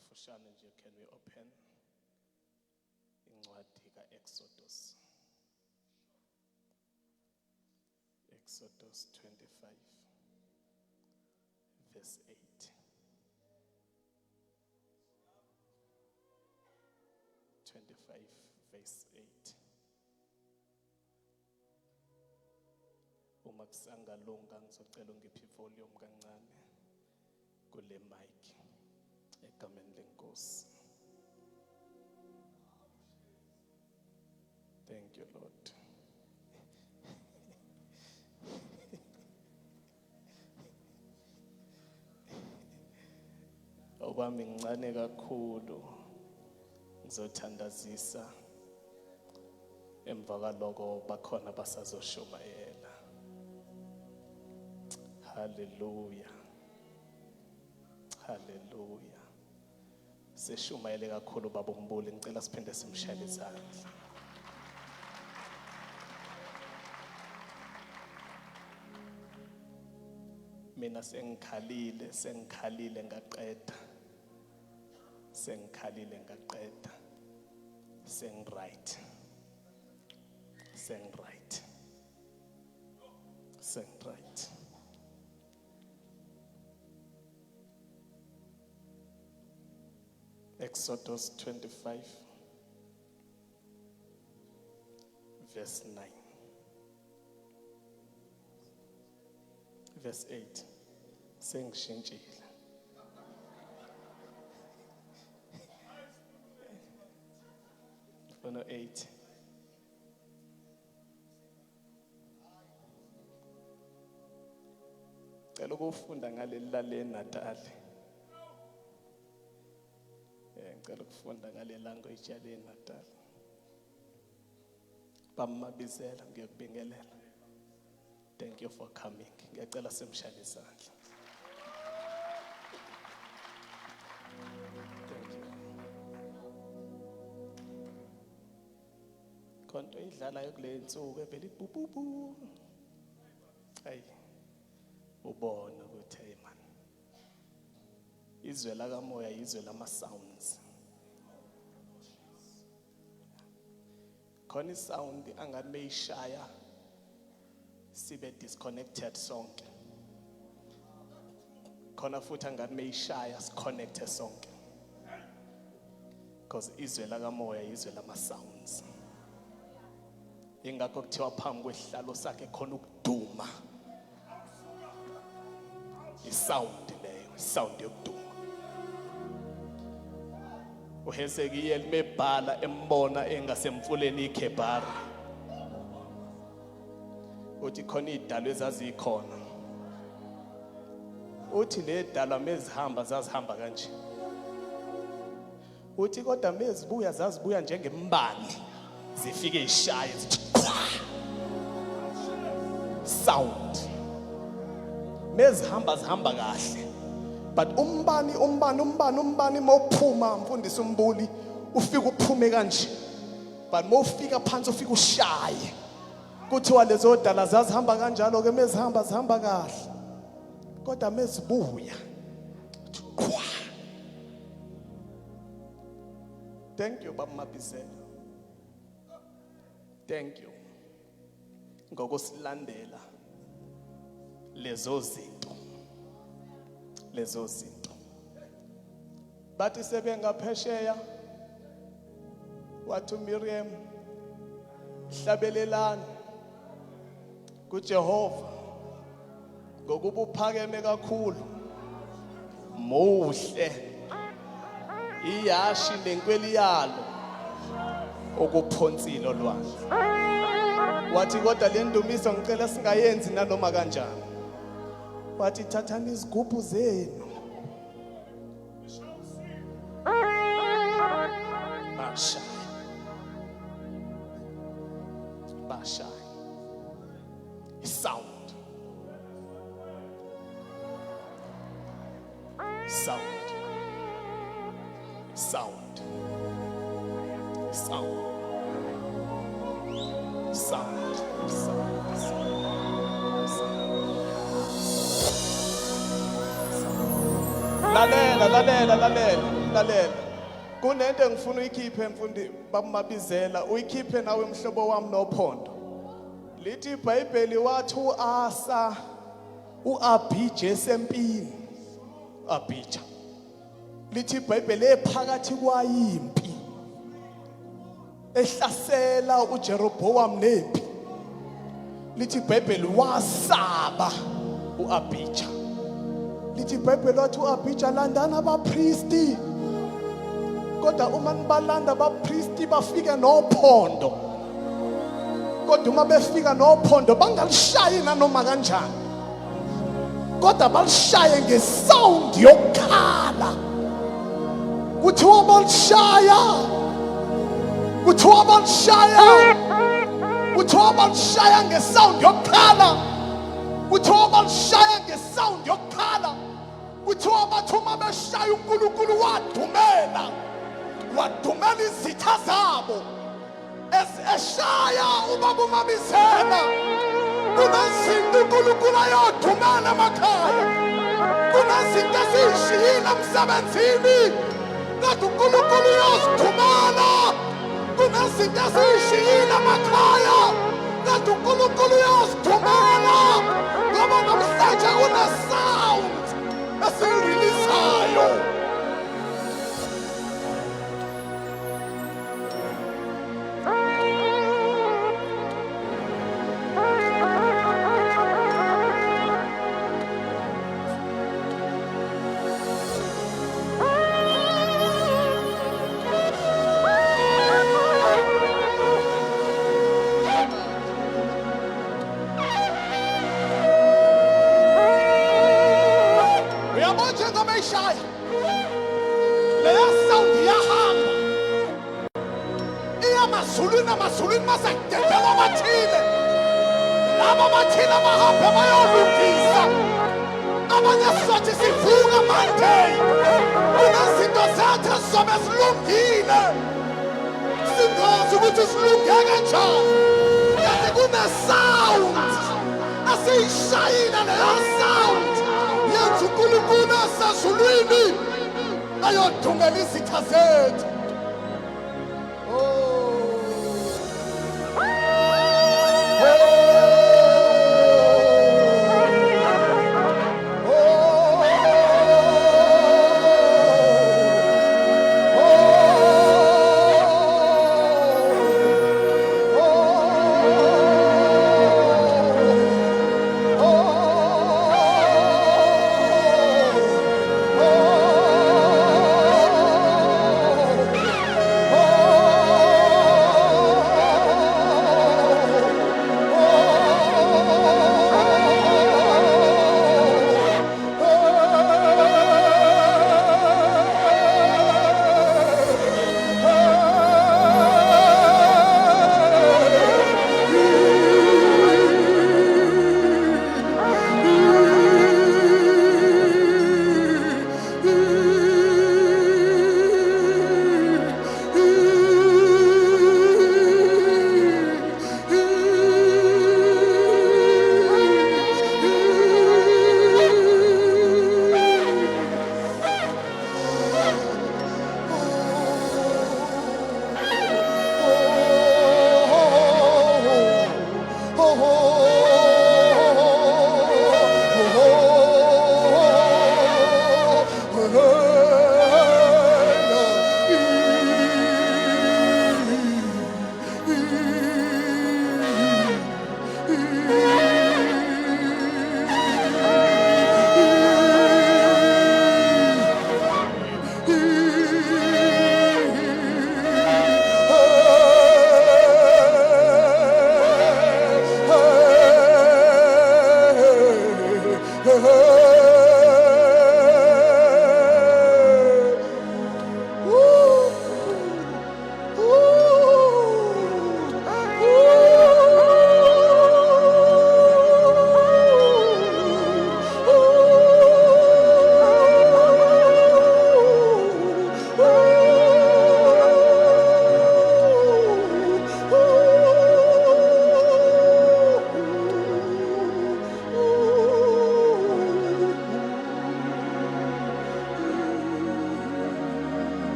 kafushane nje, can we open incwadi ka-Exodus, Exodus 25 verse 8. 25 verse 8. Uma kusangalunga ngizocela ungiphi volume kancane kule mic egameni lenkosi. Thank you, Lord. Okwami ngincane kakhulu, ngizothandazisa emva kwaloko bakhona basazoshumayela. Hallelujah. Hallelujah. Seshumayele kakhulu baba uMbuli, ngicela siphinde simshayele izandla. Mina sengikhalile ngaqeda. Sengiright. Exodus 25 verse 9. Verse 8. Sengishintshile. No 8. Cela ukufunda ngaleli lale Natali. Ngicela ukufunda ngale language yale Natali. Bamabizela ngiyakubingelela. Thank you for coming. Ngiyacela simshayele izandla. Konto idlalayo kule nsuku evela ibububu. Hayi. Ubona ukuthi hey man. Izwe la kamoya izwe lama sounds. Khona sound angathi meyishaya sibe disconnected sonke. Khona futhi angathi meyishaya siconnected sonke. Because izwe la kamoya izwe lama sounds. Ingakho kuthiwa phambi kwesihlalo sakhe khona ukuduma. Isound leyo, sound yokuduma. uHezekiyeli mebhala embona engasemfuleni iKhebari. Uthi khona idalwa ezazikhona. Uthi le dalwa mezihamba zazihamba kanje. Uthi kodwa mezibuya zazibuya njengembani. Zifike ishaye sound. Mezihamba zihamba kahle. But umbani mawuphuma mfundisi uMbuli ufika uphume kanje. But mawufika phansi ufika ushaye. Kuthiwa lezo dala zazihamba kanjalo ke mezihamba zihamba kahle. Kodwa mezibuya. Thank you Baba Mabizela. Thank you. Ngokusilandela lezo zinto. Bathi sebengaphesheya wathi Miriam hlabelelana kuJehova ngokuba uphakeme kakhulu muhle iyashi lenkweli yalo okuphonsilo lwakhe. Wathi kodwa le ndumiso ngicela singayenzi nanoma kanjani. Wathi thathani izigubhu zenu Basha sound lalela lalela kunento engifuna uyikhiphe mfundi babamabizela uyikhiphe nawe mhlobo wami nophondo lithi iBhayibheli wathi uAsa uAbija esempini Abija lithi iBhayibheli ephakathi kwayimpi ehlasela uJeroboam nempi lithi iBhayibheli wasaba uAbija lithi iBhayibheli wathi uAbija landana abapristi kodwa uma nibalanda abapristi bafike nophondo kodwa uma befika nophondo bangalishaya nanoma kanjani kodwa balishaye ngesound yokukhala kuthiwa balishaya kuthiwa balishaya kuthiwa balishaya ngesound yokukhala kuthiwa balishaya ngesound yokukhala kuthiwa bathi uma beshaya uNkulunkulu wadumela izitha zabo eshaya ubaba uMabizela kunezinto uNkulunkulu ayodumela emakhaya kunezinto ezishiyile emsebenzini kodwa uNkulunkulu uyozidumela kunezinto ezishiyile emakhaya kodwa uNkulunkulu uyozidumela ngoba namhlanje kunesound esiyirilisayo. Amazulwini masekudedela abathile laba bathile abahambe bayolungisa abanye sizothi sivuka Monday kunezinto zethu ezizobe zilungile singazi ukuthi silunge kanjani kanti kunesound asiyishayile leyo sound yenza uNkulunkulu esezulwini ayodumela izitha zethu.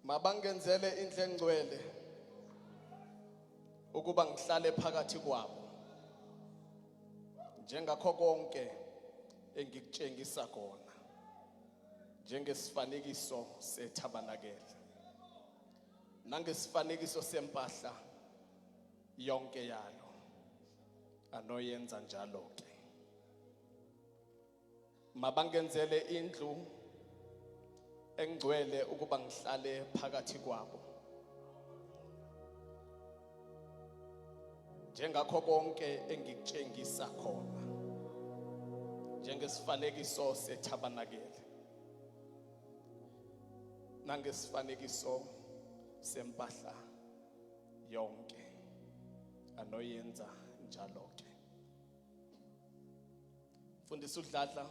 Mabangenzele indlu engcwele ukuba ngihlale phakathi kwabo njengakho konke engikutshengisa khona njengesifanekiso sethabanakele nangesifanekiso sempahla yonke yalo anoyenza njalo ke. Mabangenzele indlu engcwele ukuba ngihlale phakathi kwabo njengakho konke engikutshengisa khona njengesifanekiso sethabanakele nangesifanekiso sempahla yonke anoyenza njalo ke. Mfundisi uDladla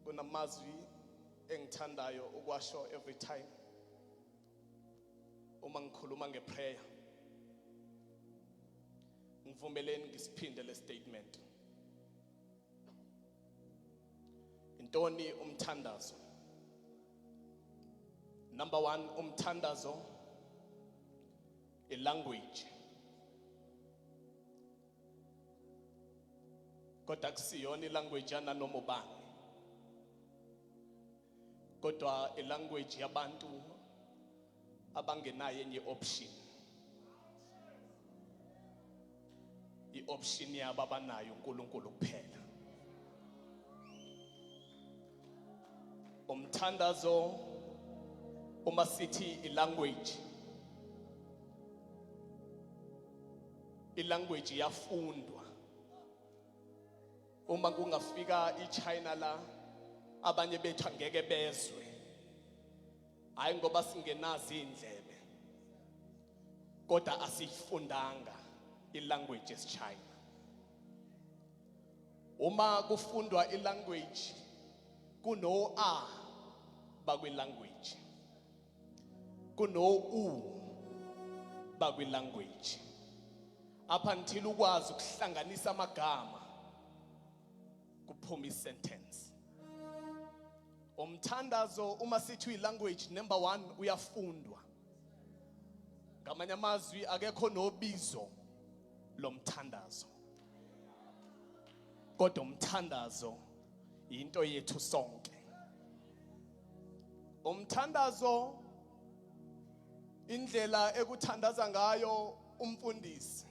kunamazwi engithandayo ukwasho every time uma ngikhuluma ngeprayer. Ngivumeleni ngisiphinde le statement. Intoni umthandazo? Number 1, umthandazo language. Kodwa kusiyona language yana noma ubani. Kodwa language yabantu abangenayo enye option. I-option yabo abanayo uNkulunkulu kuphela. Umthandazo uma sithi ilanguage yafundwa. Uma kungafika iChina la abanye bethu angeke bezwe. Hayi ngoba singenazi indlebe. Kodwa asifundanga ilanguage yesiChina. Uma kufundwa ilanguage kuno a bakwilanguage. Kuno u bakwilanguage. Up until ukwazi ukuhlanganisa amagama kuphuma isentence. Umthandazo uma sithi ilanguage number 1 uyafundwa. Ngamanye amazwi akekho nobizo lomthandazo. Kodwa umthandazo into yethu sonke. Umthandazo indlela ekuthandaza ngayo umfundisi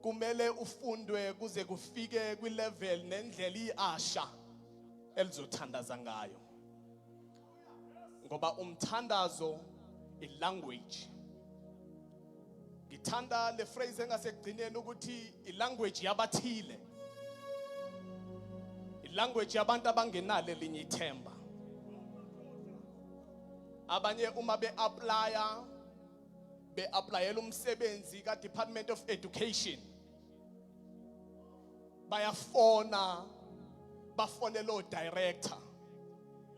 kumele ufundwe kuze kufike kwilevel nendlela iasha elizothandaza ngayo. Ngoba umthandazo ilanguage. Ngithanda le phrase engasekugcineni ukuthi ilanguage yabathile. Ilanguage yabantu abangenalo elinye ithemba. Abanye uma be-applyela umsebenzi ka Department of Education bafonela o director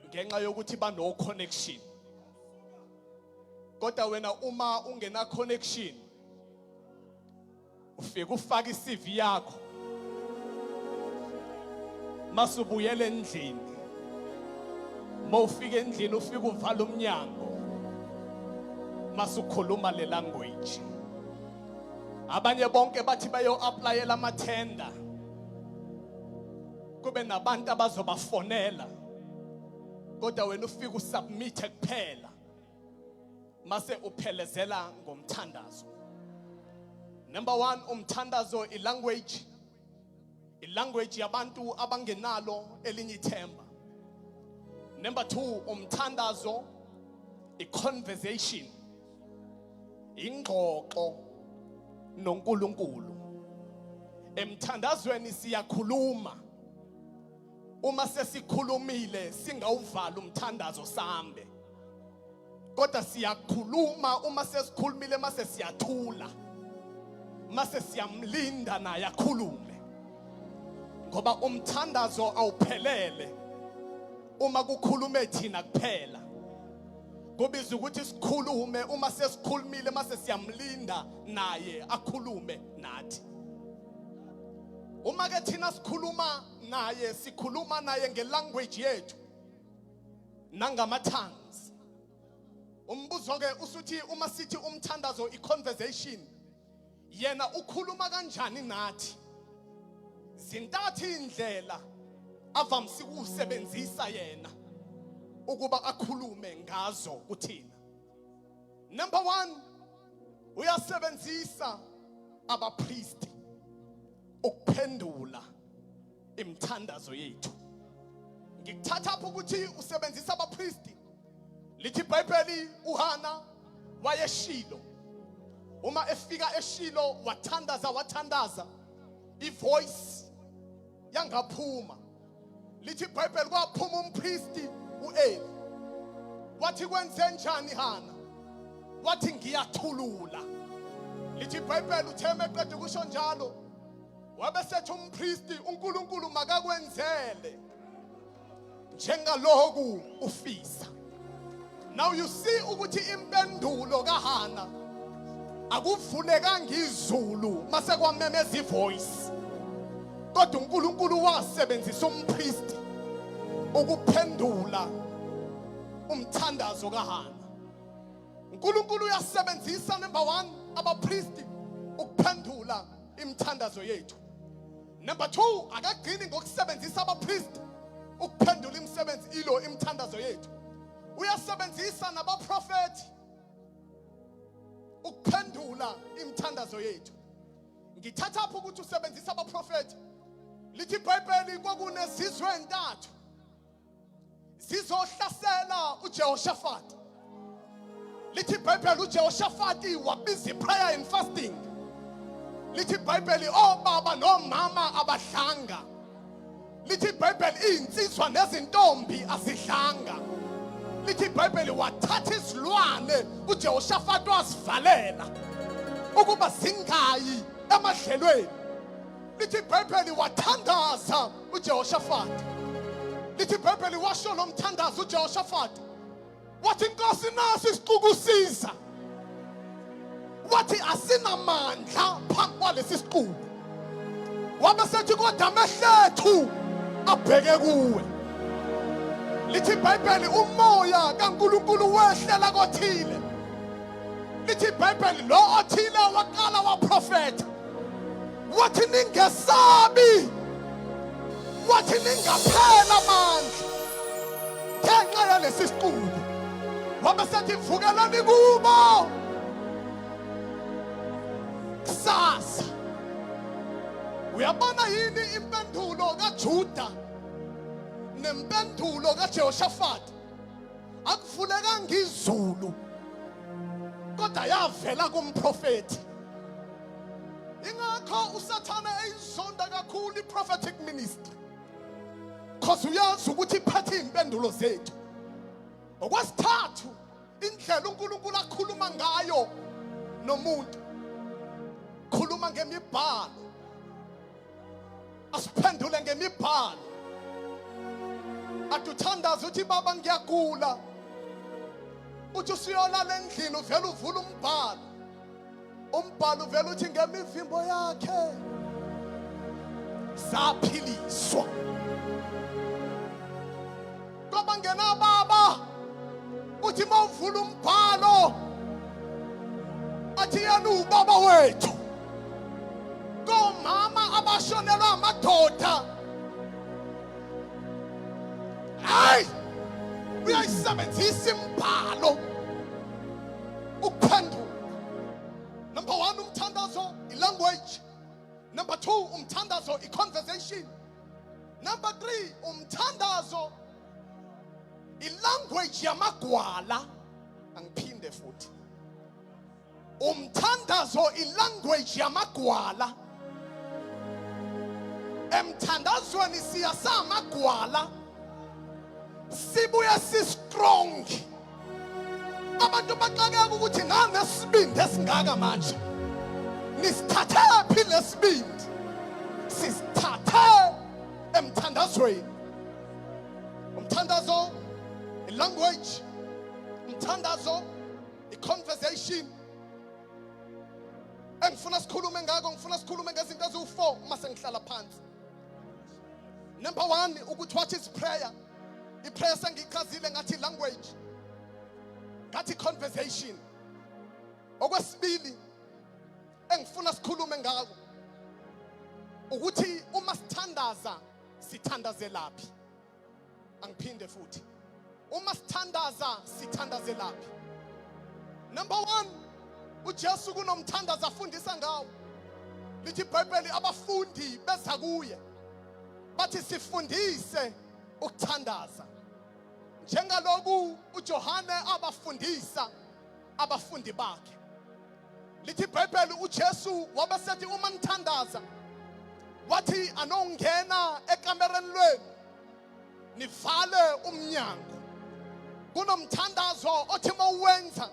ngenxa yokuthi bano connection. Kodwa wena uma ungena connection ufika ufaka iCV yakho masubuyela endlini. Mawufika endlini ufika uvala umnyango masukhuluma le language. Abanye bonke bathi bayo-applyela amathenda kube nabantu abazobafonela kodwa wena ufika usubmit kuphela mase uphelezela ngomthandazo. Number 1 umthandazo ilanguage. Ilanguage yabantu abangenalo elinye ithemba. Number 2 umthandazo iconversation. Ingxoxo noNkulunkulu. Emthandazweni siyakhuluma. Uma sesikhulumile singawuvala umthandazo sambe. Kodwa siyakhuluma uma sesikhulumile mase siyathula. Mase siyamlinda naye akhulume. Ngoba umthandazo awuphelele uma kukhulume thina kuphela. Kubiza ukuthi sikhulume uma sesikhulumile mase siyamlinda naye akhulume nathi. Uma ke thina sikhuluma naye ngelanguage yethu. nangama tongues. Umbuzo ke usuthi uma sithi umthandazo I-conversation, yena ukhuluma kanjani nathi? Zintathu indlela avamsi ukusebenzisa yena ukuba akhulume ngazo kuthina. Number 1, uyasebenzisa abapriest ukuphendula imthandazo yethu. Ngikuthatha apho ukuthi usebenzisa abapriest. Lithi iBhayibheli uHana wayeshilo. Uma efika eshilo wathandaza ivoice yangaphuma. Lithi iBhayibheli kwaphuma umpriest uEli. Wathi kwenze njani Hana? Wathi ngiyathulula. Lithi iBhayibheli uThema eqeda ukusho njalo wabe sethi umpriest uNkulunkulu makakwenzele njengaloku ufisa. Now you see ukuthi impendulo kaHana akuvulekanga izulu mase kwamemeza ivoice. Kodwa uNkulunkulu wasebenzisa umpriest ukuphendula umthandazo kaHana. uNkulunkulu uyasebenzisa number 1 abapriest ukuphendula imthandazo yethu. Number 2, akagcini ngokusebenzisa abapriest ukuphendula imisebenzi ilo imthandazo yethu. Uyasebenzisa nabaprofeti ukuphendula imthandazo yethu. Ngithatha apho ukuthi usebenzisa abaprofeti. Lithi iBhayibheli kwakunezizwe entathu zizohlasela uJehoshaphat. Lithi iBhayibheli uJehoshaphat wabiza prayer and fasting. Lithi iBhayibheli obaba nomama abadlanga. Lithi iBhayibheli insizwa nezintombi azidlanga. Lithi iBhayibheli wathatha isilwane uJehoshaphat wasivalela ukuba singayi emadlelweni. Lithi iBhayibheli wathandaza uJehoshaphat. Lithi iBhayibheli washo lo mthandazo uJehoshaphat. Wathi inkosi nasi isiqukusiza. Wathi asinamandla phambi kwalesi siqubu. Wabe sethi kodwa amehlethu abheke kuwe. Lithi iBhayibheli umoya kaNkulunkulu wehlela kothile. Lithi iBhayibheli lo othile waqala waprofeta. Wathi ningesabi. Wathi ningaphela amandla ngenxa yalesi siqubu. Wabe sethi vukelani kubo kusasa. Uyabona yini impendulo kaJuda nempendulo kaJehoshaphat? Akuvulekanga izulu kodwa yavela kumprofeti. Ingakho uSathane eyizonda kakhulu iProphetic ministry, because uyazi ukuthi iphethe impendulo zethu. Okwesithathu, indlela uNkulunkulu akhuluma ngayo nomuntu, khuluma ngemibhalo. Asiphendule ngemibhalo. Atuthandaza uthi baba ngiyagula. Uthi usiyolala endlini uvela uvula umbhalo. Umbhalo uvela uthi ngemivimbo yakhe saphiliswa. Ngoba ngena baba uthi mawuvula umbhalo athi yena ubaba wethu. Komama abashonelwa amadoda. Hayi uyayisebenzisa imbhalo ukuphendula. Number 1 umthandazo ilanguage. Number 2 umthandazo iconversation. Number 3 umthandazo ilanguage yamagwala. Angiphinde futhi. Umthandazo ilanguage yamagwala. Emthandazweni siyasamagwala sibuya si-strong. Abantu baxakeka ukuthi nanesibindi esingaka manje. Nisithathe phi lesibindi? Sisithathe emthandazweni. Umthandazo ilanguage, umthandazo iconversation. Engifuna sikhulume ngako, ngifuna sikhulume ngezinto eziwu4 uma sengihlala phansi. Number 1 ukuthi what is prayer? iprayer sengichazile ngathi language, ngathi conversation. Okwesibili engifuna sikhulume ngako ukuthi uma sithandaza sithandazelaphi. Angiphinde futhi. Uma sithandaza sithandazelaphi. Number 1, uJesu kunomthandazo afundisa ngawo. Lithi iBhayibheli abafundi beza kuye bathi sifundise ukuthandaza. Njengaloku uJohane abafundisa abafundi bakhe. Lithi iBhayibheli uJesu wabasethi uma nithandaza wathi anongena ekamereni lwenu nivale umnyango. Kunomthandazo othi mawuwenza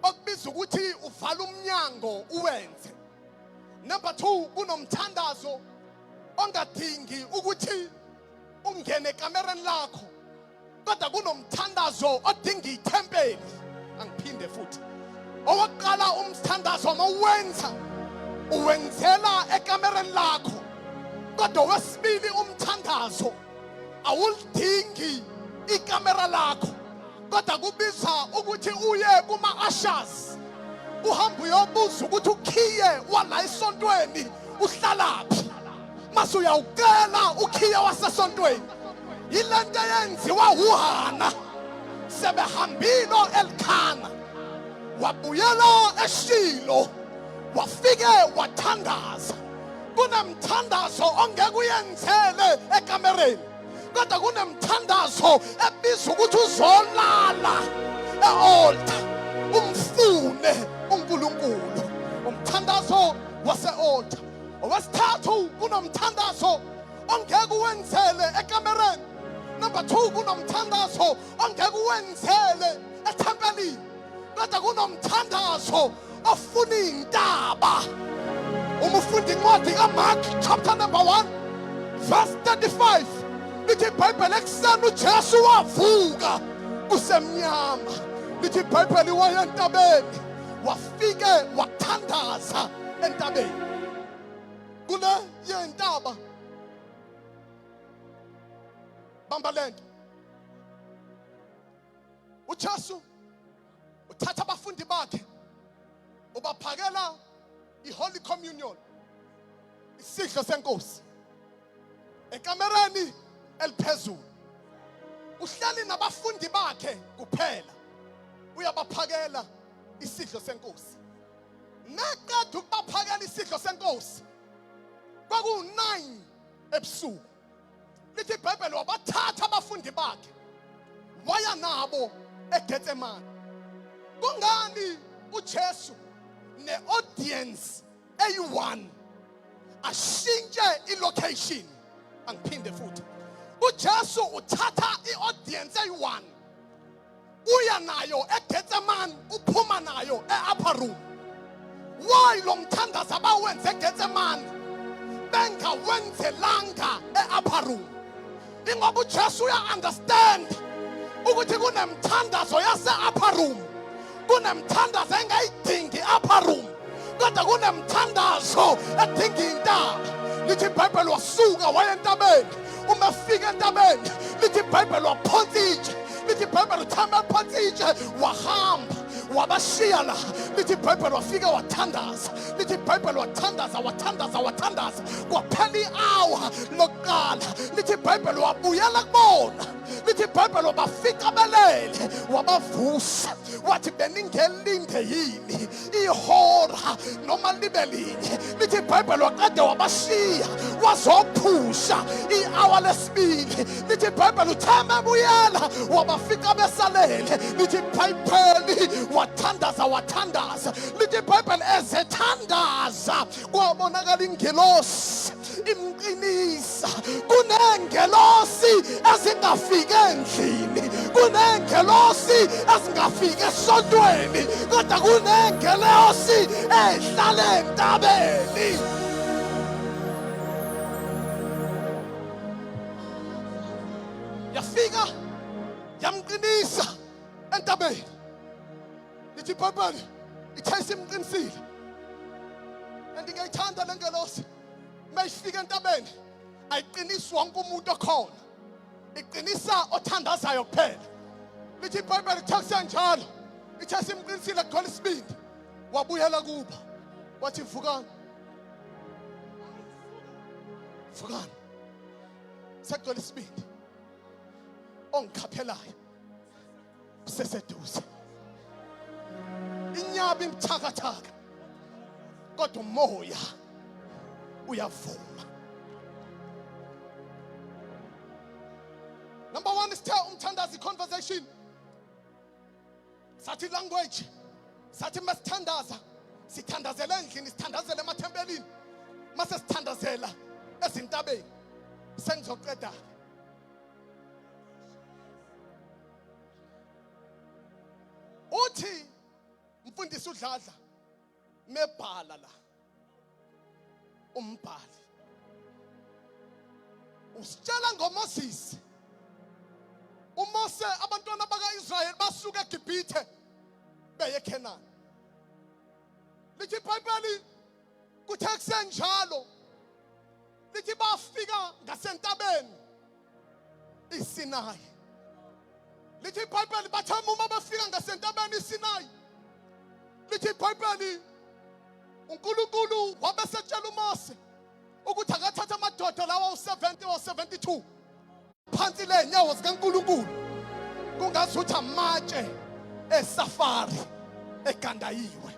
okubiza ukuthi uvala umnyango uwenze. Number 2, kunomthandazo ongadingi ukuthi ungene ekamereni lakho, kodwa kunomthandazo odinga ithempeli. Angiphinde futhi. Owokuqala umthandazo mawuwenza uwenzela ekamereni lakho, kodwa wesibili umthandazo awulidingi ikamera lakho, kodwa kubiza ukuthi uye kuma-ushers uhambe uyobuza ukuthi ukhiye wala esontweni uhlalaphi. Mase uyawucela ukhiye wasesontweni. Ile nto yenziwa uHana. Sebehambile eLkhana wabuyela eShilo wafike wathandaza. Kunemthandazo ongeke uyenzele ekamereni, kodwa kunemthandazo ebizwa ukuthi uzolala e-altar umfune uNkulunkulu. Umthandazo wase-altar. Owesithathu kunomthandazo ongeke uwenzele ekamereni. Number 2, kunomthandazo ongeke uwenzele ethempelini, kodwa kunomthandazo ofuna intaba. Uma ufunda incwadi kaMark chapter number 1 verse 35, lithi iBhayibheli ekuseni uJesu wavuka kusemnyama. Lithi iBhayibheli waya entabeni wafike wathandaza entabeni. Kule yentaba bamba lento uJesu uthatha abafundi bakhe ubaphakela iHoly Communion, isidlo senkosi, ekamereni eliphezulu. Uhleli nabafundi bakhe kuphela uyabaphakela isidlo senkosi. Naqeda ukubaphakela isidlo senkosi kwaku-9 ebusuku. Lithi iBhayibheli wabathatha abafundi bakhe waya nabo eGetsemane. Kungani uJesu ne-audience eyi-1 ashintshe ilocation? Angiphinde futhi. uJesu uthatha i-audience eyi-1 uya nayo eGetsemane, uphuma nayo e-upper room. Why lo mthandazo abawenze eGetsemane bengawenzelanga e-upper room? Ingoba uJesu uya-understand ukuthi kunemthandazo yase-upper room, kunemthandazo engayidingi upper room, kodwa kunemthandazo edinga intaba. Lithi iBhayibheli wasuka waya entabeni. Uma efika entabeni lithi iBhayibheli waphonsa itshe. Lithi iBhayibheli uthama phansi itshe wahamba wabashiya la. Lithi iBhayibheli wafika wathandaza. Lithi iBhayibheli wathandaza kwaphela i-hour lokuqala. Lithi iBhayibheli wabuyela kubona. Lithi iBhayibheli wabafika belele wabavusa, wathi beningelinde yini ihora noma libe linye. Lithi iBhayibheli waqeda wabashiya wazophusha i-hour lesibili. Lithi iBhayibheli utheme buyela wabafika besalele. Lithi iBhayibheli wathandaza. Lithi iBhayibheli ezethandaza kwabonakala ingelosi imqinisa. Kunengelosi ezingafiki endlini, kunengelosi ezingafiki esontweni, kodwa kunengelosi ehlala entabeni. Yafika yamqinisa entabeni. Lithi iBhayibheli ithe simqinisile. Ngiyayithanda le ngelosi. Mayifika entabeni ayiqiniswa wonke umuntu okhona. iqinisa othandazayo kuphela. Lithi iBhayibheli lithetha njalo. Ithi simqinisile kugcwala isibindi. Wabuyela kuba. Wathi vukani. Vukani. Sekugcwala isibindi. Ongikhaphelayo. Kuseseduze. Inyaba imthakathaka. Kodwa umoya uyavuma. Number one is tell umthandazi conversation. Sathi language. Sathi masithandaza. Sithandazela endlini, sithandazela emathempelini. Mase sithandazela ezintabeni. Sengizoqeda. Uthi mfundisi uDladla mebhala la. Umbhali. Usitshela ngoMoses. uMose abantwana bakaIsrayeli basuka eGibhithe beye eKhenani. Lithi iBhayibheli kuthe kusenjalo lithi bafika ngasentabeni iSinayi. Lithi iBhayibheli bathe uma bafika ngasentabeni iSinayi. Lithi iBhayibheli uNkulunkulu wabesetshela uMose ukuthi akathatha amadoda lawa u70 or 72 phansi lenyawo zikaNkulunkulu kungazuthi amatshe esafari egandayiwe.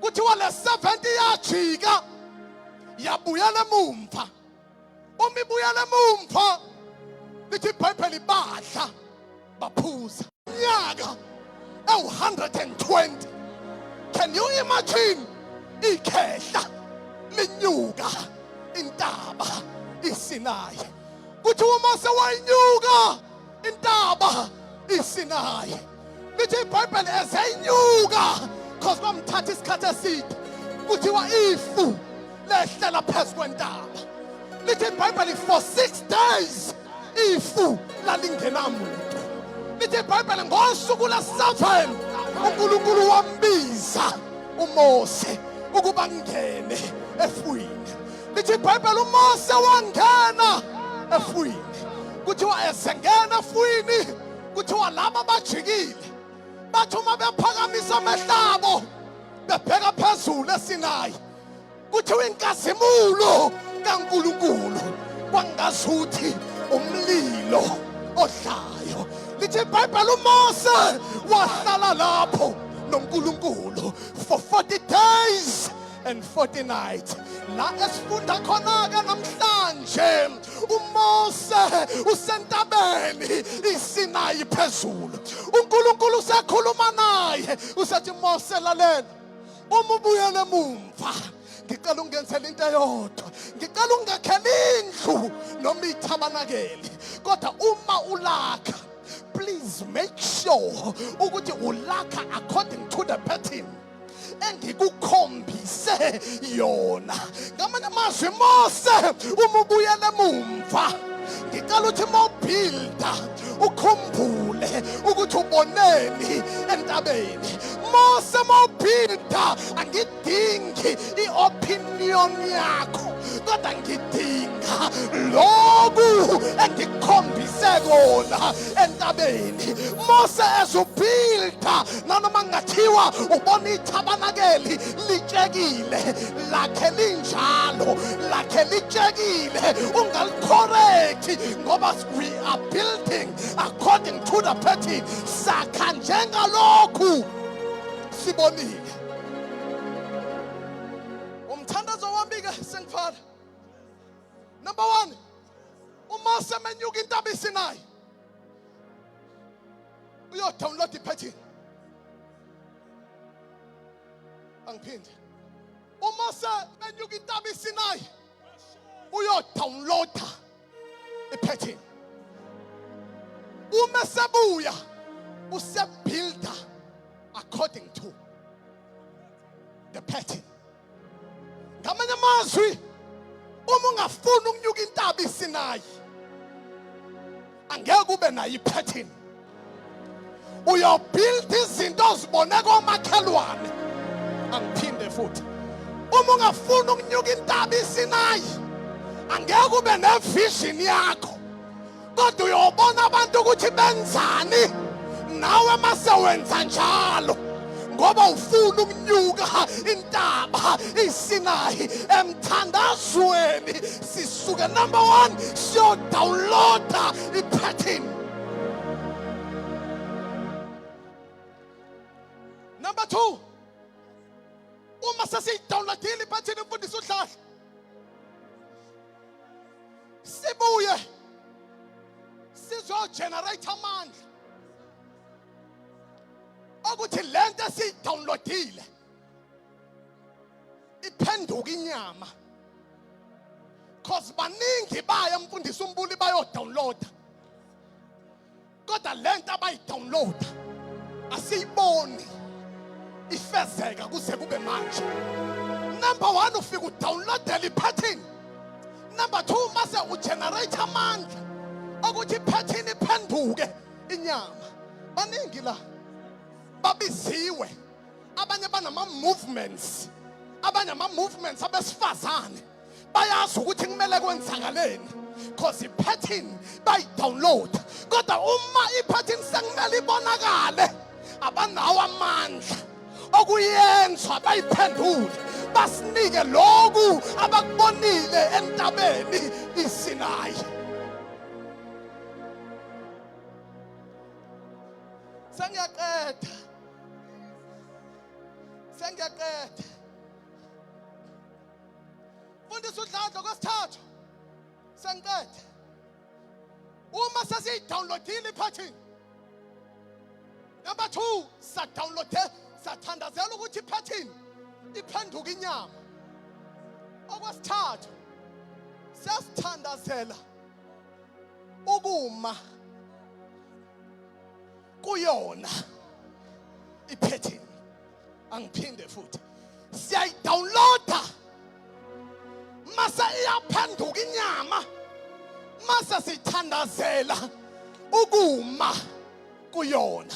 Kuthiwa le 70 yajika yabuyela emumva. Uma ibuyela emumva lithi iBhayibheli badla baphuza nyaka ewu120. Can you imagine? Ikhehla linyuka intaba iSinayi. Kuthi uMose wayinyuka intaba iSinayi. Lithi iBhayibheli eseyinyuka because kwamthatha isikhathi eside. Kuthiwa ifu lehlela phezu kwentaba. Lithi iBhayibheli for 6 days ifu lalingenamuntu. Lithi iBhayibheli ngosuku lesi-7 uNkulunkulu wambiza uMose ukuba ngene efwini. Lithi iBhayibheli uMose wangena efwini. Kuthiwa esengena efwini kuthiwa laba bajikile bathi uma bephakamisa amehlabo bebheka phezulu eSinayi. Kuthiwa inkazimulo kaNkulunkulu kwangazuthi umlilo odlayo. Lithi iBhayibheli uMose wahlala lapho noNkulunkulu for 40 days and 40 nights. La esifunda khona-ke namhlanje uMose usentabeni iSinayi phezulu. uNkulunkulu usekhuluma naye usethi Mose lalela, uma ubuyela emumva ngicela ungenzele into eyodwa. Ngicela ungakheli indlu noma ithabanakeli, kodwa uma ulakha please make sure ukuthi ulakha according to the pattern engikukhombise yona. Ngamanye amazwi Mose uma ubuyela emumva ngicela ukuthi mawubuilda ukhumbule ukuthi uboneni entabeni. Mose mawubuilda angidingi iopinion yakho, kodwa ngidinga lokhu engikhombise kona entabeni. Mose ezubuilda nanoma ngathiwa ubona ithabanakeli litshekile, lakhe linjalo, lakhe litshekile, ungalicorrect ngoba we are building according to the pattern. Sakha njengalokhu sibonile. Umthandazo wami ke sengifala. Number 1, uMose menyuka intaba iSinayi uyo-download ipattern. Angiphinde. uMose menyuka intaba iSinayi uyo-downloada ipattern. Uma sebuya usebuilda according to the pattern. Ngamanye amazwi uma ungafuni ukunyuka intaba iSinayi angeke ube nayo ipattern. Uyobuild izinto ozibone komakhelwane. Angiphinde futhi. Uma ungafuni ukunyuka intaba iSinayi angeke ube nevision yakho, kodwa uyobona abantu ukuthi benzani nawe mase wenza njalo ngoba ufuna ukunyuka intaba iSinayi emthandazweni sisuke number 1 siyo downloada ipattern. Number 2, uma sesiyidownloadile ipattern imfundiso uhlahla sibuye sizogenerate amandla ukuthi lento esiyidownloadile iphenduka inyama, cause baningi baya mfundisi umbuli bayodownloada kodwa lento abayidownloada asiyiboni ifezeka kuze kube manje. Number 1 ufika udownloadela ipattern. Number 2 mase ugenerate amandla ukuthi ipattern iphenduke inyama. Baningi la babiziwe, abanye banama movements, abanye ama movements abesifazane bayazi ukuthi kumele kwenzakaleni cause ipattern bayidownload kodwa uma ipattern sekumele ibonakale abanawo amandla okuyenza bayiphendule basinike lokhu abakubonile entabeni iSinayi. Sengiyaqeda fundisa uDladla kwesithathu sengiqede. Uma sesiyidownloadile ipattern, number 2 sathandazela ukuthi ipattern iphenduka inyama. Okwesithathu sesithandazela ukuma kuyona ipattern. Angiphinde futhi siyayidownloada mase iyaphenduka inyama mase sithandazela ukuma kuyona.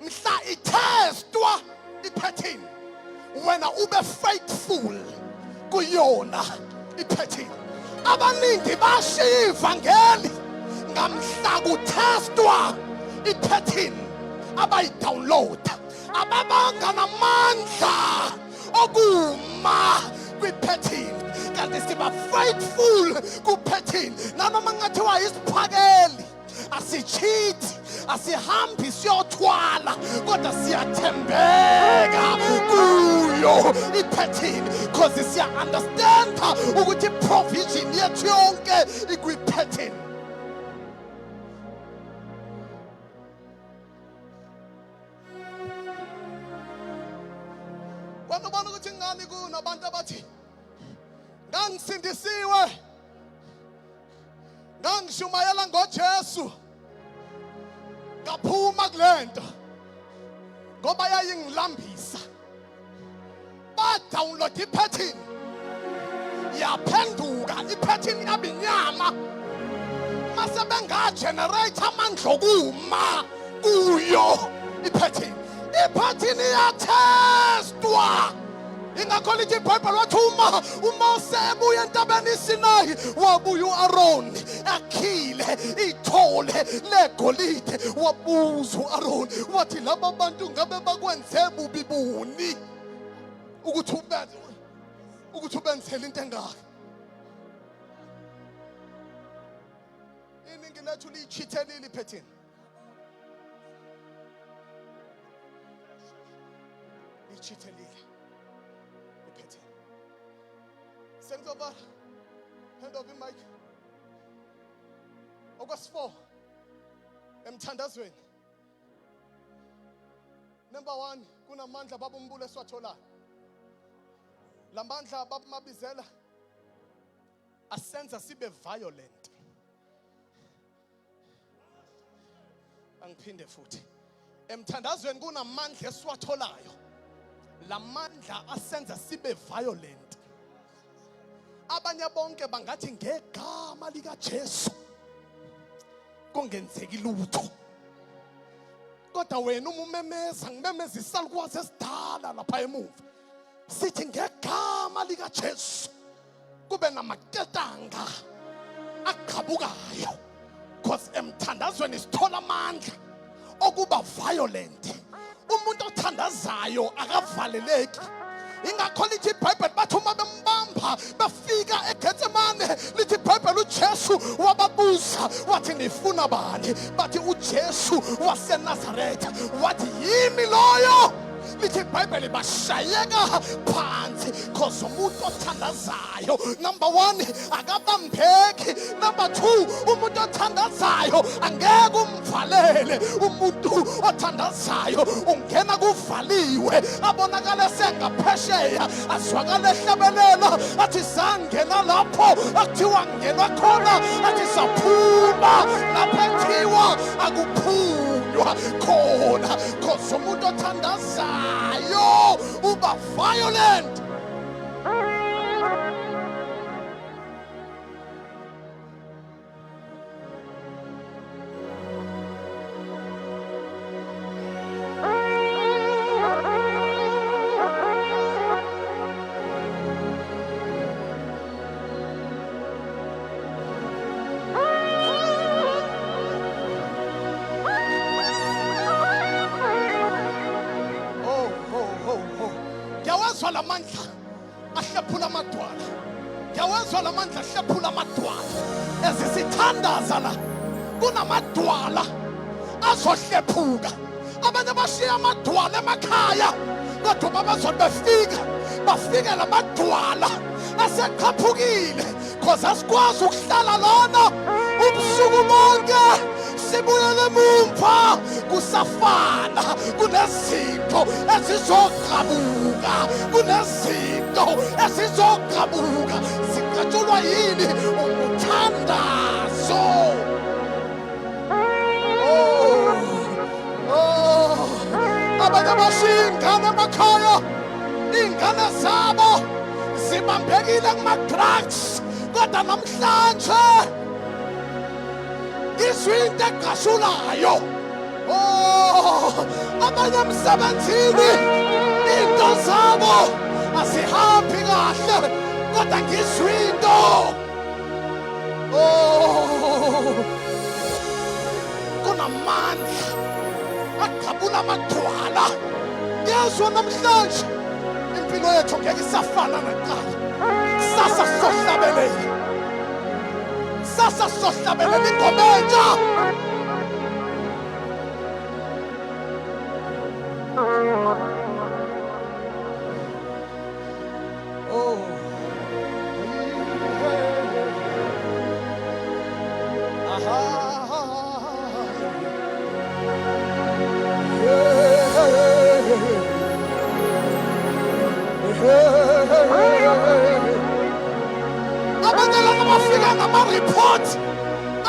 Mhla itestwa ipattern wena ube faithful kuyona ipattern. Abaningi bashiya ivangeli ngamhla kutestwa ipattern abayidownloada ababanga namandla okuma kwipattern kanti siba faithful kupattern. Nanoma ngathiwa isiphakeli asichithi asihambi siyothwala kodwa siyathembeka kuyo ipattern because siya understand ukuthi provision yethu yonke ikwipattern. Kwabona ukuthi ngani kunabantu abathi ngangisindisiwe ngangishumayela ngoJesu ngaphuma kulento ngoba yayingilambisa. Ba-download ipattern yaphenduka ipattern yabinyama mase bengagenerate amandla okuma kuyo ipattern. Ipattern iyatestwa ingakho lithi iBhayibheli wathi uMose ebuya entabeni iSinayi wabuya uAaron akhile ithole legolide wabuza uAaron wathi laba bantu ngabe bakwenze bubi buni ukuthi ubenzele into engaka. Iningi lethu liyichithelile ipattern. Liyichithelile ipattern. Sengizoba hand over mic. August 4 emthandazweni. Number 1 kunamandla babumbule esiwatholayo. Lamandla babamabizela asenza sibe violent. Angiphinde futhi emthandazweni kunamandla esiwatholayo. Lamandla asenza sibe violent. Abanye bonke bangathi ngegama lika Jesu kungenzeki lutho. Kodwa wena umemeza ngimemeza isalukwazi esidala lapha emuva. Sithi ngegama lika Jesu kube namaketanga aqhabukayo because emthandazweni sithola amandla okuba violent. Umuntu othandazayo akavaleleki. Ingakho lithi iBhayibheli bathi uma bembamba bafika eGetsemane, lithi iBhayibheli uJesu wababuza wathi nifuna bani? Bathi uJesu waseNazaretha. Wathi yimi loyo. Lithi iBhayibheli bashayeka phansi because umuntu othandazayo, number 1 akabambeki, number 2 umuntu othandazayo angeke umvalele. Umuntu othandazayo ungena kuvaliwe, abonakala sengaphesheya, azwakala ehlabelela athi sangena lapho akuthiwa ngenwa khona, athi saphuma lapho ekuthiwa akuphunywa khona because umuntu othandazayo uba violent. Ngiyawazwa lamandla ahlephula amadwala. Ngiyawazwa lamandla ahlephula amadwala. Ezisithandaza la kunamadwala azohlephuka. Abanye bashiya amadwala emakhaya kodwa babazothi bafike lamadwala aseqhaphukile because asikwazi ukuhlala lona ubusuku bonke. Sibuyele mumva kusafana, kunezinto ezizoqhamuka, kunezinto ezizoqhamuka. Siqatshulwa yini? Umthandazo. Abanye bashiya ingane emakhaya, ingane zabo zibambekile kuma-drugs kodwa namhlanje izwinto eqashulayo. Abanye emsebenzini into zabo azihambi kahle kodwa ngizwinto. Kunamandla aqhabula amadwala. Yezwa namhlanje impilo yethu ngeke isafana nakuqala. Kusasa sizohlabelele. Sasa sohlabelela ingoma entsha. Abanye laba bafika ngama-report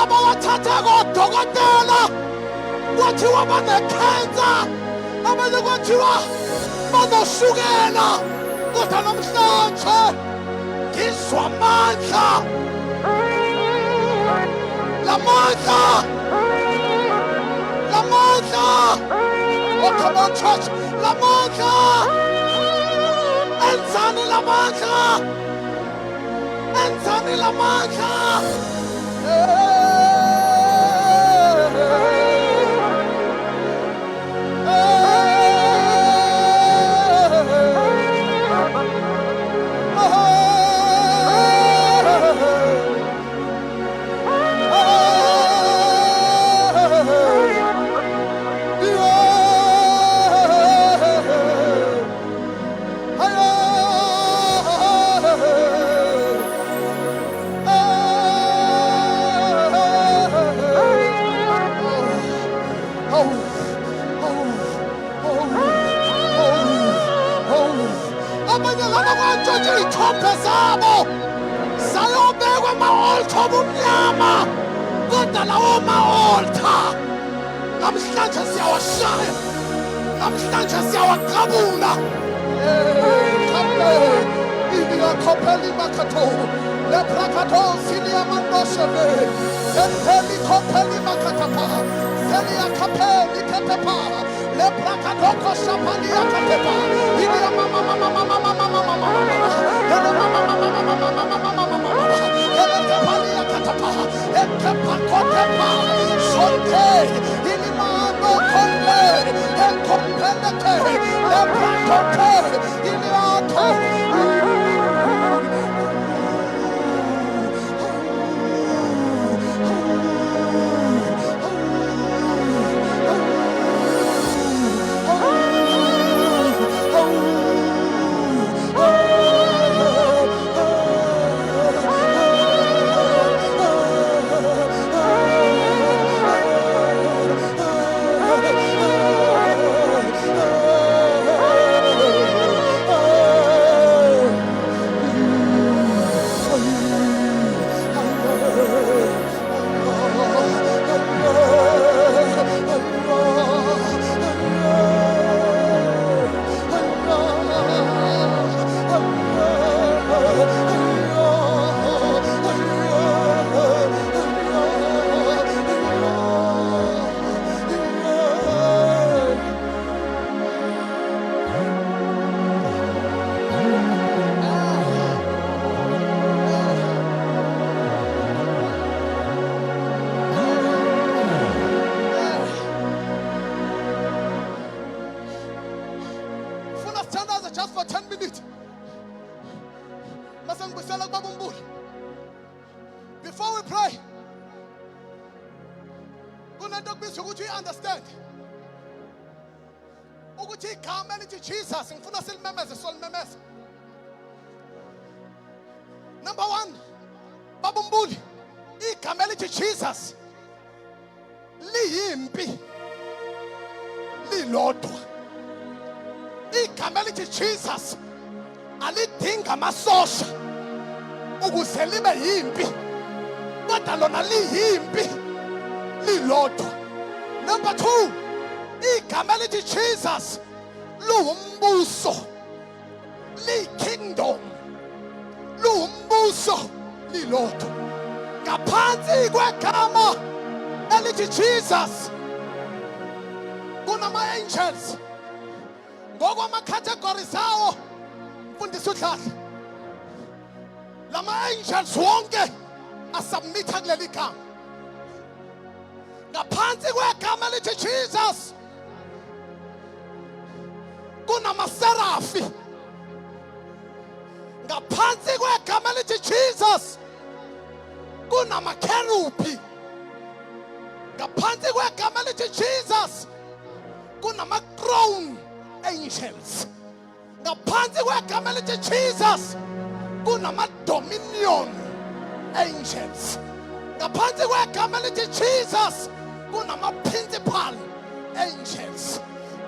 abawathatha kodokotela, kwathiwa bane-cancer, abanye kwathiwa banoshukela. Kodwa namhlanje ngizwa amandla, lamandla. Oh, come on, church. Lamandla. Enzani lamandla. Enzani lamandla. Izithombe zabo sayobekwa ama-altar obumnyama, kodwa lawo ma-altar namhlanje siyawashaya, namhlanje siyawaqabula. Kopeli makato, le prakato silia mandosheve, zenteli kopeli makatapa, zelia kapeli katepa, le prakato koshapali akatepa, ilia mama mama mama mama mama mama, hele mama mama mama mama mama mama, hele kapali akatapa, hele pakotepa. just for 10 minutes. Before we pray, you understand. Jesus, number one, babumbuli, ikameli Jesus, liyimpi, lilodwa. Ikameli Jesus, alidinga masosha, ukuze libe yimpi, kodwa lona liyimpi, lilodwa. Number two, ikameli Jesus, luwumbuso, li-kingdom, luwumbuso, lilodwa. Ngaphansi kwegama elithi Jesus kunama-angels, ngokwama-categories awo. Mfundisi uDladla, lama-angels wonke asubmitha kuleli gama. Ngaphansi kwegama elithi Jesus kunamaserafi. Ngaphansi kwegama elithi Jesus kunamakerubi. Ngaphansi kwegama elithi Jesus kunama-crown angels. Ngaphansi kwegama elithi Jesus kunama-dominion angels. Ngaphansi kwegama elithi Jesus kunama-principal angels.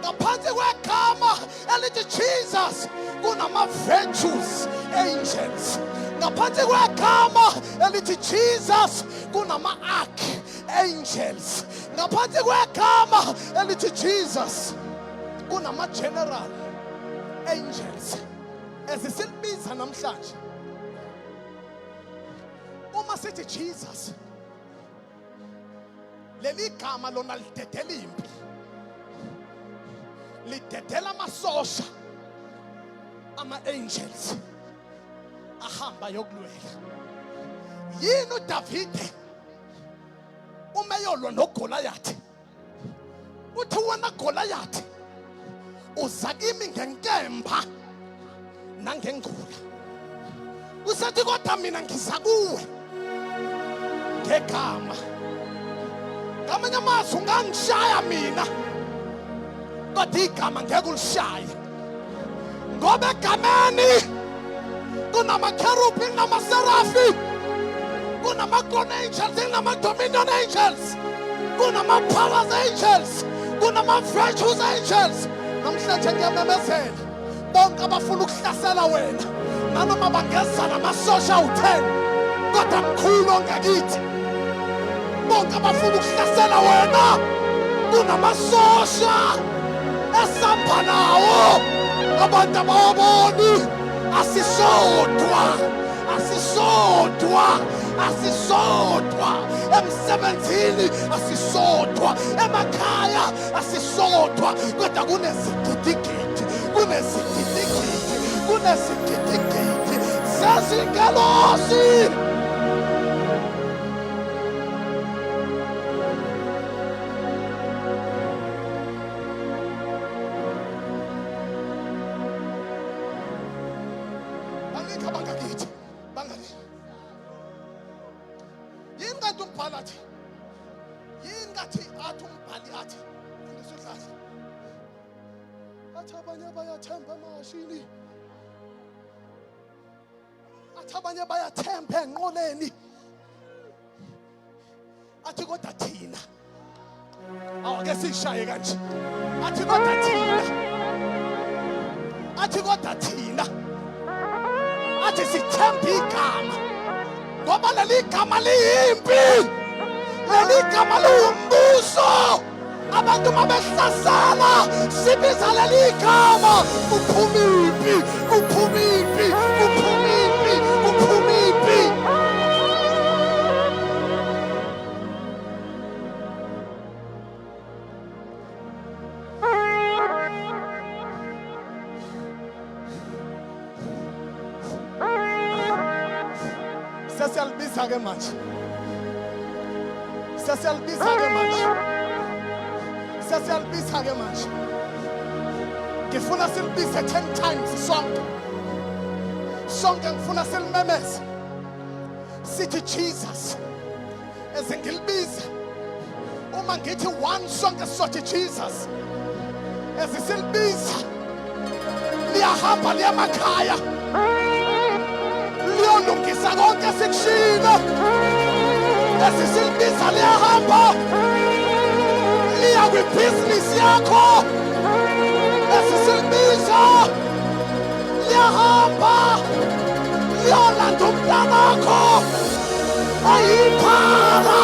Ngaphansi kwegama elithi Jesus kunama-virtues angels. Ngaphansi kwegama elithi Jesus kunama-archangels. Ngaphansi kwegama elithi Jesus kunama-general angels. Ezisilibiza namhlanje, uma sithi Jesus, leli gama lona lidedela impi, lidedela amasosha, ama-angels ahamba yokulwela. Yini uDavide uma eyolwa noGoliath uthi, wena Goliath uza kimi ngenkemba nangengula, usethi kodwa mina ngiza kuwe ngegama. Ngamanye amazwi ungangishaya mina, kodwa igama ngeke ulishaye, ngoba egameni kunama-kerubi, kunamaserafi, kunama-crown angels, kunama-dominion angels, kunama-powers angels, kunama-virtues angels. Namhlanje ngiyamemezela bonke abafuna ukuhlasela wena, nanoma bangeza namasosha awu-10, kodwa mkhulu ongakithi. Bonke abafuna ukuhlasela wena, kunamasosha esamba nawo, abantu abawaboni. Asisodwa, asisodwa, asisodwa emsebenzini, asisodwa emakhaya, asisodwa, kodwa kunezigidigidi, kunezigidigidi, kunezigidigidi zezingelosi. athi umbhali athi yini ngathi athi umbhali athi Mfundisi uDladla athi abanye bayathemba emashini, athi abanye bayathemba enqoleni, athi kodwa thina awake sishaye kanje, athi kodwa thina, athi kodwa thina, athi sithemba igama ngoba leli gama liyimpi, leli gama liwumbuso. Abantu mabehlasela sibiza leli gama, uphumiphi, uphumiphi, uphumiphi, uphumiphi. Sesiyalibiza ke manje, sesiyalibiza ke manje, sesiyalibiza ke manje. Ngifuna silibize 10 times sonke, sonke ngifuna silimemeze sithi Jesus. Ezingilibiza uma ngithi one sonke sizothi Jesus. Ezisilibiza liyahamba liyamakhaya, liyolungisa konke sikushilo. Ezisilibiza liyahamba liya kwibhizinisi yakho. Ezisilibiza liyahamba liyolanda umntanakho ayiphala.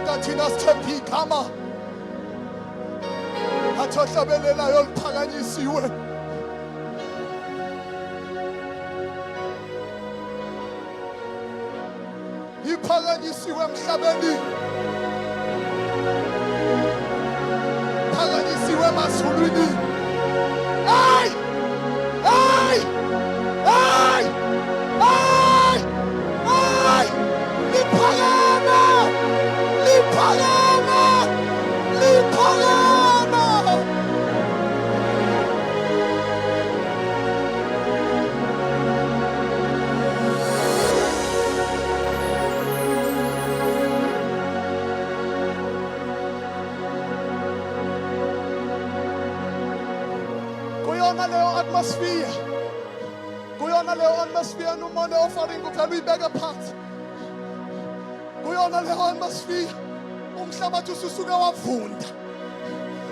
Kodwa thina sithemba igama athi ohlabelelayo liphakanyisiwe. Iphakanyisiwe emhlabeni, phakanyisiwe emazulwini. Hey! Hey! Hey! Hey! Hey! Liphakama! Liphakama! Liphakama! Kuyona leyo atmosphere. Kuyona leyo atmosphere nomone offering kuphela uyibeke phansi. Kuyona leyo atmosphere umhlabathi ususuke wavunda.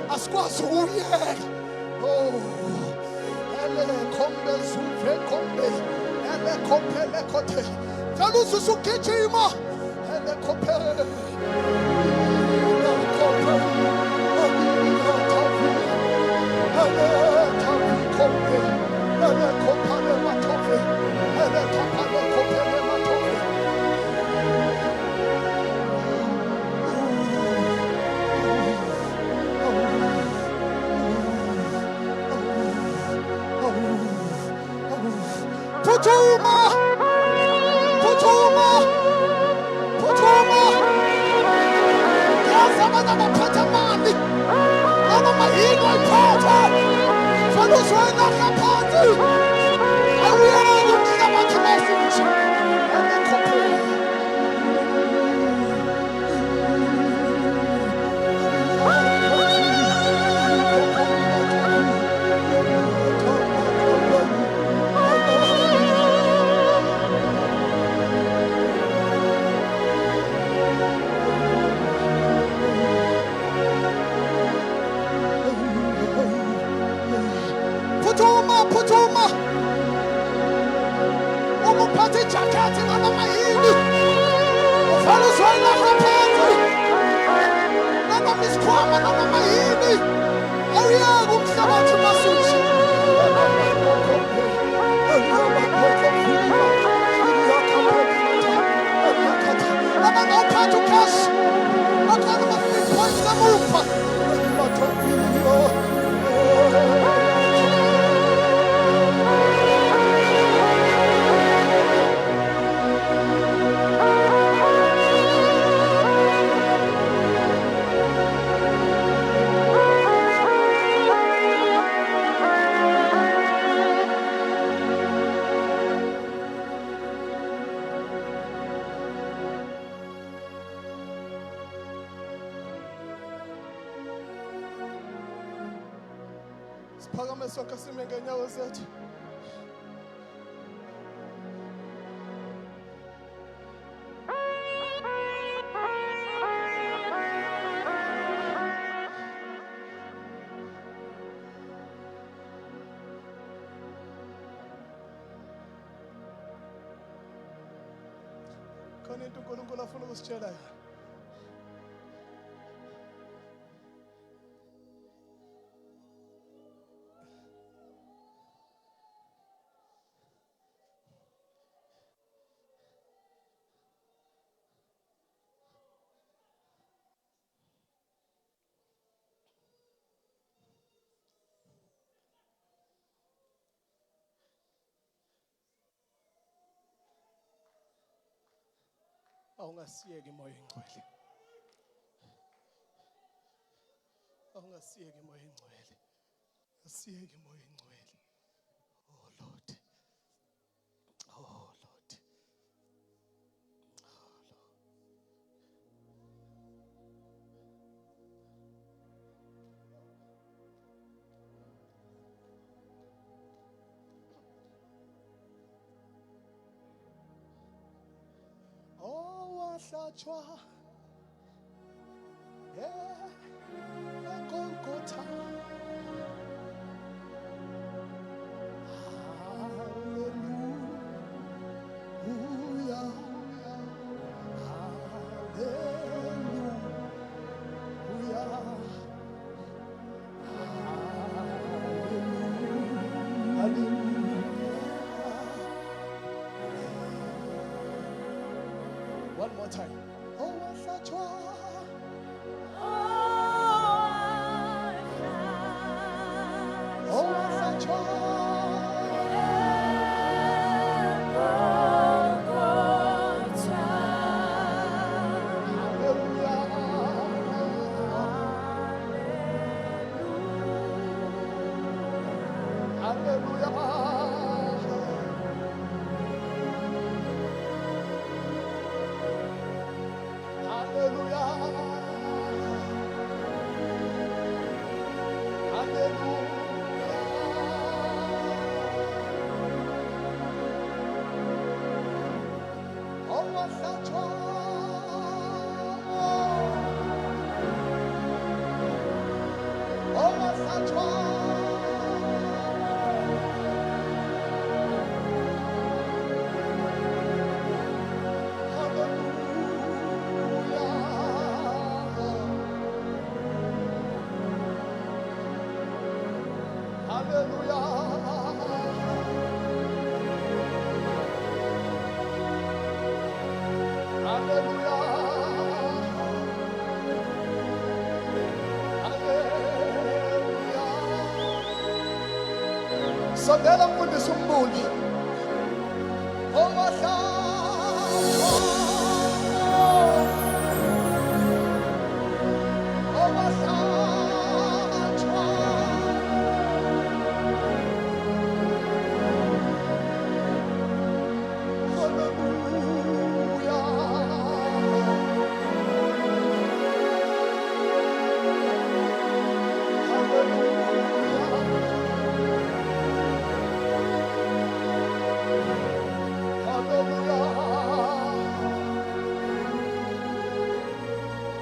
Asikwazi ukuyeka. Oh. Ele kombe zuve kombe. Ele kombe le kote. Vele usugijima. Ele kombe. Ele kombe. Ele kombe. Ele kopale matofe. Ele kopale kopele matofe. Putuma! Putuma! Putuma! Yes, I'm gonna put a money. I'm gonna eat my daughter. Fellows, we're not a party. I will look at my message. And then compare. Putuma! Umupate jakati na mahindi. Fellows, we're not a party. Nana miskwama na mahindi. Aria umhlabathi masushi. Abangawuphatha ucash. Bakhona ama-3 points amupha. Siphakame sonke sime ngenyawo zethu. Khona into uNkulunkulu afuna ukusitshela yona. Awungasiyeki moya engcwele. Awungasiyeki moya engcwele. Asiyeki moya engcwele. Oh Lord. Oh Lord. Wahlatshwa eGolgotha. Hallelujah. Hallelujah. One more time. Oh, wasatchwa. Oh, wasatchwa. Sondela mfundisi umbuli. Oh, wasatchwa. Oh, wasatchwa.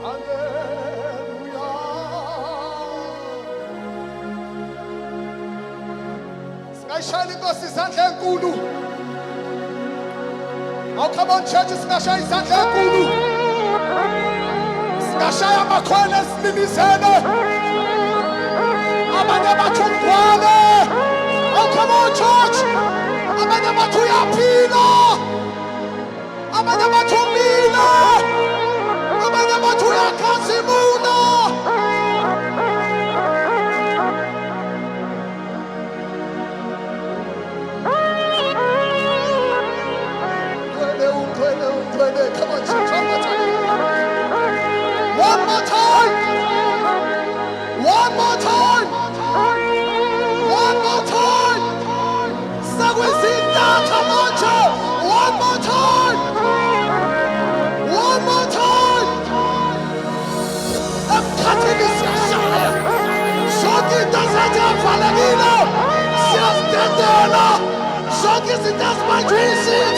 Hallelujah. Singayishayela inkosi izandla enkulu. Oh, come on church, singashaya izandla enkulu. Singashaya amakhwelo esinimizene. Abanye bathi ungcwale. Oh, come on church. Abanye bathi uyaphila. Abanye bathi umile. Abanye bathi uyakhazimula. Come on, church, one more time. One more time. One more time. One more time. Sagwizita, come on, church. One more time. One more time. I'm cutting this shire. Shoki doesn't have Valerina. Just Dendela. Shoki is in that my dream.